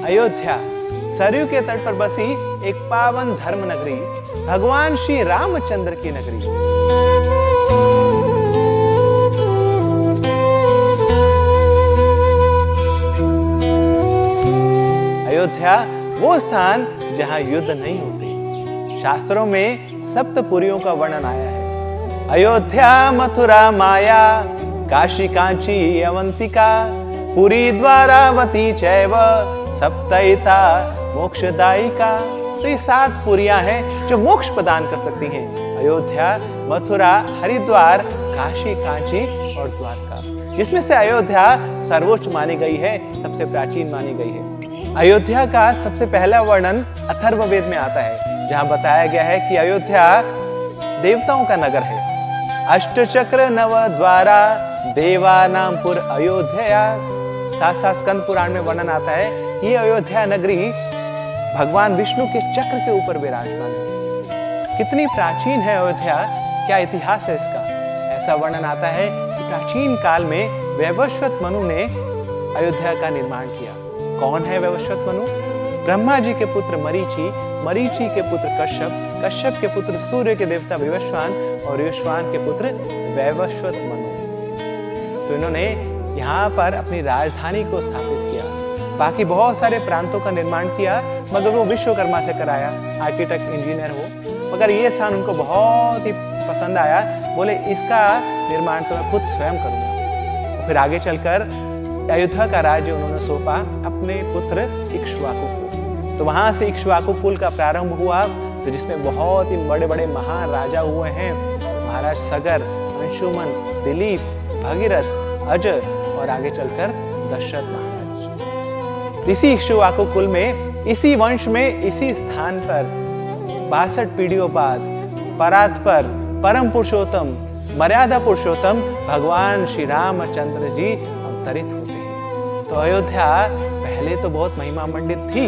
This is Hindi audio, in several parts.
अयोध्या सरयू के तट पर बसी एक पावन धर्म नगरी, भगवान श्री रामचंद्र की नगरी। अयोध्या वो स्थान जहां युद्ध नहीं होते। शास्त्रों में सप्तपुरियों का वर्णन आया है। अयोध्या मथुरा माया, काशी कांची अवंतिका, पुरी द्वारावती चैव सप्तैता मोक्षदायिका। तो ये 7 पुरियां हैं जो मोक्ष प्रदान कर सकती हैं। अयोध्या, मथुरा, हरिद्वार, काशी, कांची और द्वारका, जिसमें से अयोध्या सर्वोच्च मानी गई है, सबसे प्राचीन मानी गई है। अयोध्या का सबसे पहला वर्णन अथर्ववेद में आता है, जहां बताया गया है कि अयोध्या देवताओं का नगर है। अष्टचक्र नव द्वारा देवानामपुर अयोध्या। 7 स्कंद पुराण में वर्णन आता है कि ये अयोध्या नगरी भगवान विष्णु के चक्र के ऊपर विराजमान है। कितनी प्राचीन है अयोध्या, क्या इतिहास है इसका। ऐसा वर्णन आता है कि प्राचीन काल में वैवस्वत मनु ने अयोध्या का निर्माण किया। कौन है वैवस्वत मनु? ब्रह्मा जी के पुत्र मरीचि, मरीचि के पुत्र कश्यप, कश्यप के पुत्र सूर्य के देवता विवस्वान और विवस्वान के पुत्र वैवस्वत मनु। तो इन्होंने यहाँ पर अपनी राजधानी को स्थापित किया। बाकी बहुत सारे प्रांतों का निर्माण किया, मगर वो विश्वकर्मा से कराया, आर्किटेक्ट इंजीनियर हो। मगर ये स्थान उनको बहुत ही पसंद आया, बोले इसका निर्माण तो मैं खुद स्वयं करूँगा। फिर आगे चलकर अयोध्या का राज्य उन्होंने सौंपा अपने पुत्र इक्ष्वाकु को। तो वहां से इक्ष्वाकु कुल का प्रारंभ हुआ, तो जिसमें बहुत ही बड़े बड़े महान राजा हुए हैं। महाराज सगर, अंशुमन, दिलीप, भगीरथ, अज और आगे चलकर दशरथ महाराज। इसी इक्ष्वाकु कुल में, इसी वंश में, इसी स्थान पर 62 पीढ़ियों बाद परात्पर परम पुरुषोत्तम मर्यादा पुरुषोत्तम भगवान श्री रामचंद्र जी अवतरित होते हैं। तो अयोध्या पहले तो बहुत महिमा मंडित थी,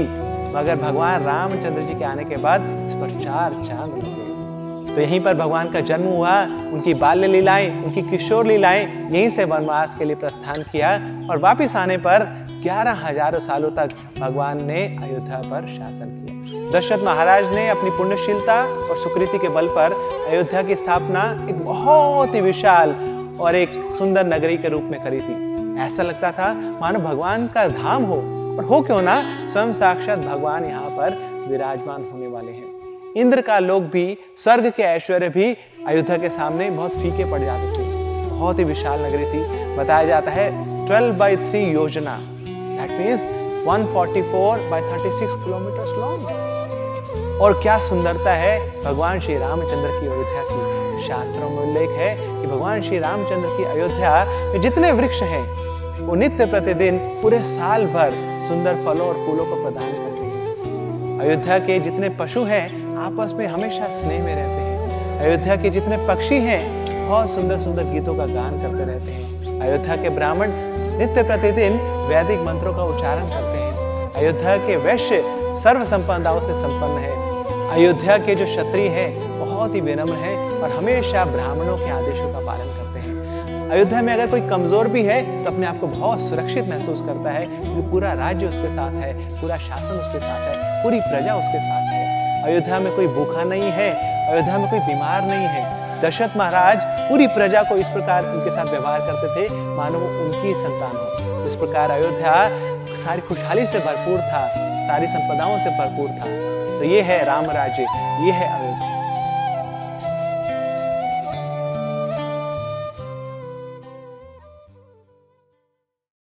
मगर भगवान रामचंद्र जी के आने के बाद इस पर 4 चांद लग गए। तो यहीं पर भगवान का जन्म हुआ, उनकी बाल्य लीलाएं, उनकी किशोर लीलाएं, यहीं से वनवास के लिए प्रस्थान किया और वापिस आने पर 11,000 सालों तक भगवान ने अयोध्या पर शासन किया। दशरथ महाराज ने अपनी पुण्यशीलता और सुकृति के बल पर अयोध्या की स्थापना एक बहुत ही विशाल और एक सुंदर नगरी के रूप में करी थी। ऐसा लगता था मानो भगवान का धाम हो, और हो क्यों ना, स्वयं साक्षात भगवान यहाँ पर विराजमान होने वाले हैं। इंद्र का लोक भी, स्वर्ग के ऐश्वर्य भी अयोध्या के सामने बहुत फीके पड़ जाते थे। बहुत ही विशाल नगरी थी। बताया जाता है 12/3 योजना, दैट मीन्स 144/36 किलोमीटर लॉन्ग। और क्या सुंदरता है भगवान श्री रामचंद्र की अयोध्या की। शास्त्रों में उल्लेख है कि भगवान श्री रामचंद्र की अयोध्या में जितने वृक्ष हैं, वो नित्य प्रतिदिन पूरे साल भर सुंदर फलों और फूलों को प्रदान करते हैं। अयोध्या के जितने पशु हैं आपस में हमेशा स्नेह में रहते हैं। अयोध्या के जितने पक्षी हैं बहुत सुंदर सुंदर गीतों का गान करते रहते हैं। अयोध्या के ब्राह्मण नित्य प्रतिदिन वैदिक मंत्रों का उच्चारण करते हैं। अयोध्या के वैश्य सर्व संपदाओं से संपन्न है। अयोध्या के जो क्षत्रिय हैं बहुत ही विनम्र हैं और हमेशा ब्राह्मणों के आदेशों का पालन करते हैं। अयोध्या में अगर कोई कमजोर भी है तो अपने आप को बहुत सुरक्षित महसूस करता है, क्योंकि पूरा राज्य उसके साथ है, पूरा शासन उसके साथ है, पूरी प्रजा उसके साथ है। अयोध्या में कोई भूखा नहीं है, अयोध्या में कोई बीमार नहीं है। दशरथ महाराज पूरी प्रजा को इस प्रकार उनके साथ व्यवहार करते थे मानो वो उनकी संतान हो। इस प्रकार अयोध्या सारी खुशहाली से भरपूर था, सारी संपदाओं से भरपूर था। तो ये है राम राज्य, ये है अयोध्या।